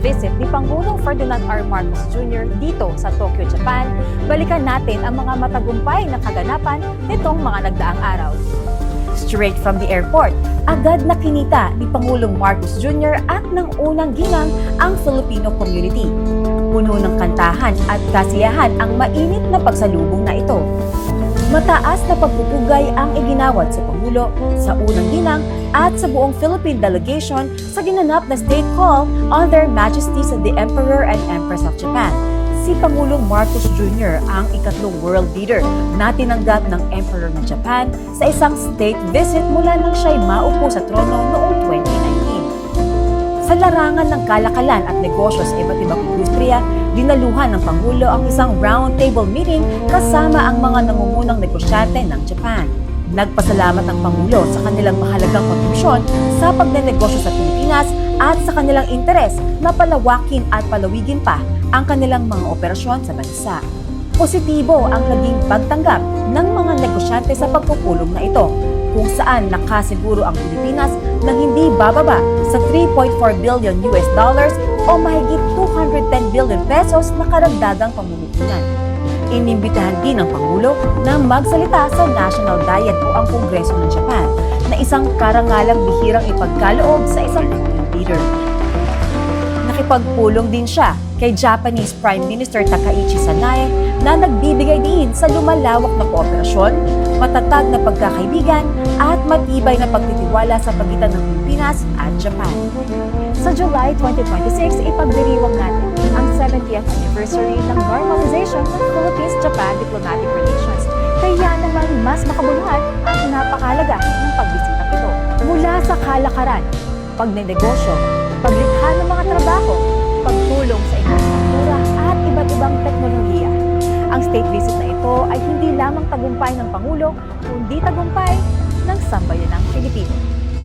visit ni Pangulong Ferdinand R. Marcos Jr. dito sa Tokyo, Japan, balikan natin ang mga matagumpay na kaganapan nitong mga nagdaang araw. Straight from the airport, agad na kinita ni Pangulong Marcos Jr. at ng unang ginang ang Filipino community. Puno ng kantahan at kasiyahan ang mainit na pagsalubong na ito. Mataas na pagpupugay ang iginawad sa Pangulo, sa unang ginang at sa buong Philippine delegation sa ginanap na state call on their majesties the Emperor and Empress of Japan. Si Pangulong Marcos Jr. ang ikatlong world leader na tinanggap ng Emperor ng Japan sa isang state visit mula nang siya'y maupo sa trono noong 2019. Sa larangan ng kalakalan at negosyo sa iba't ibang industriya, dinaluhan ng Pangulo ang isang roundtable meeting kasama ang mga nangungunang negosyante ng Japan. Nagpasalamat ang Pangulo sa kanilang mahalagang kontribusyon sa pagnenegosyo sa Pilipinas at sa kanilang interes na palawakin at palawigin pa ang kanilang mga operasyon sa bansa. Positibo ang naging pagtanggap ng mga negosyante sa pagpupulong na ito, kung saan nakasiguro ang Pilipinas na hindi bababa sa 3.4 billion US dollars o mahigit 210 billion pesos na karagdagang pamumuhunan. Inimbitahan din ng Pangulo na magsalita sa National Diet o ang Kongreso ng Japan na isang karangalang bihirang ipagkaloob sa isang foreign leader. Nakipagpulong din siya kay Japanese Prime Minister Takaichi Sanae na nagbibigay diin sa lumalawak na kooperasyon, matatag na pagkakaibigan at matibay na pagtitiwala sa pagitan ng Pilipinas at Japan. Sa July 2026, ipagdiriwang natin ang 70th anniversary ng normalization ng Philippines-Japan diplomatic relations. Kaya naman mas makabuluhan at napakahalaga ng pagbisitang ito. Mula sa kalakaran, pagnenegosyo, paglikha ng mga trabaho, pagtulong sa infrastruktura at iba't ibang teknolohiya. Ang state visit na ito ay hindi lamang tagumpay ng Pangulo, kundi tagumpay ng sambayanang Pilipino.